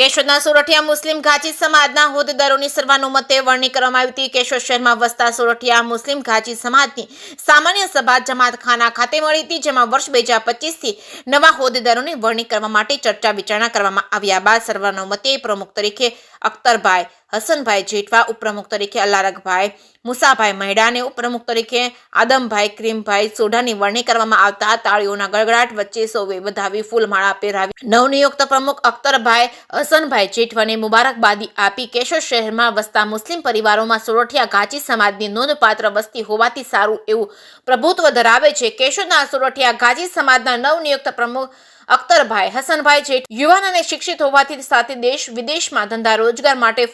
કેશોદના સોરઠિયા મુસ્લિમ ઘાંચી સમાજના હોદ્દેદારોની સર્વાનુમતે વરણી કરવામાં આવી હતી। કેશોદ શહેરમાં વસતા સોરઠિયા મુસ્લિમ ઘાંચી સમાજની સામાન્ય સભા જમાતખાના ખાતે મળી હતી, જેમાં વર્ષ 2025થી નવા હોદ્દેદારોની વરણી કરવા માટે ચર્ચા વિચારણા કરવામાં આવ્યા બાદ સર્વાનુમતે પ્રમુખ તરીકે અખ્તરભાઈ હસનભાઈ જેઠવા, ઉપપ્રમુખ તરીકે અલારકભાઈ મુસાભાઈ મહેડા અને ઉપપ્રમુખ તરીકે આદમભાઈ ક્રીમભાઈ સોઢાની વરણી કરવામાં આવતા તાળીઓના ગળગડાટ વચ્ચે સૌએ વધાવી ફૂલમાળા પહેરાવી નવનિયુક્ત પ્રમુખ અખ્તરભાઈ હસનભાઈ જેઠવાને મુબારકબાદી આપી। કેશોદ શહેરમાં વસતા મુસ્લિમ પરિવારોમાં સોરઠિયા ઘાંચી સમાજની નોંધપાત્ર વસ્તી હોવાથી સારું એવું પ્રભુત્વ ધરાવે છે। કેશોદના સોરઠિયા ઘાંચી સમાજના નવનિયુક્ત પ્રમુખ અખ્તરભાઈ હસનભાઈ જેઠ યુવાન અને શિક્ષિત હોવાથી સાથે દેશ વિદેશમાં ધંધા રોજગાર માટે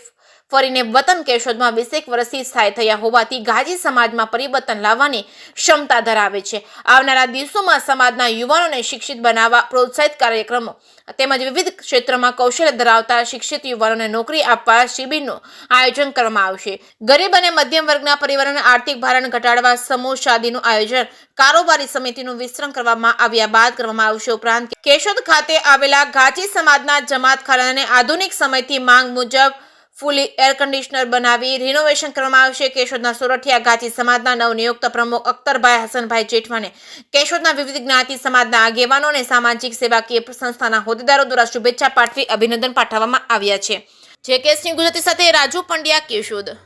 ફરીને વતન કેશોદમાં 20 વર્ષથી સ્થાયી થયા હોવાથી ઘાંચી સમાજમાં પરિવર્તન લાવવાની ક્ષમતા ધરાવે છે। આવનારા દિવસોમાં સમાજના યુવાનોને શિક્ષિત બનાવવા પ્રોત્સાહિત કાર્યક્રમો તેમજ વિવિધ ક્ષેત્રમાં કૌશલ્ય ધરાવતા શિક્ષિત યુવાનોને નોકરી આપવા શિબિરનું આયોજન કરવામાં આવશે। ગરીબ અને મધ્યમ વર્ગના પરિવારોને આર્થિક ભારણ ઘટાડવા સમૂહ શાદીનું આયોજન કારોબારી સમિતિનું વિસ્તરણ કરવામાં આવ્યા બાદ કરવામાં આવશે। ઉપરાંત કેશોદ ખાતે આવેલા ઘાંચી સમાજના જમાતખાનાને આધુનિક સમયથી માંગ મુજબ ફૂલી એર કન્ડિશનર બનાવી રિનોવેશન કરવામાં આવશે। કેશોદના સોરઠિયા ઘાંચી સમાજના નવનિયુક્ત પ્રમુખ અખ્તરભાઈ હસનભાઈ જેઠવાને કેશોદના વિવિધ જ્ઞાતિ સમાજના આગેવાનો અને સામાજિક સેવાકીય સંસ્થાના હોદ્દેદારો દ્વારા શુભેચ્છા પાઠવી અભિનંદન પાઠવવામાં આવ્યા છે। જે કેસની ગુજરાતી સાથે રાજુ પંડ્યા, કેશોદ।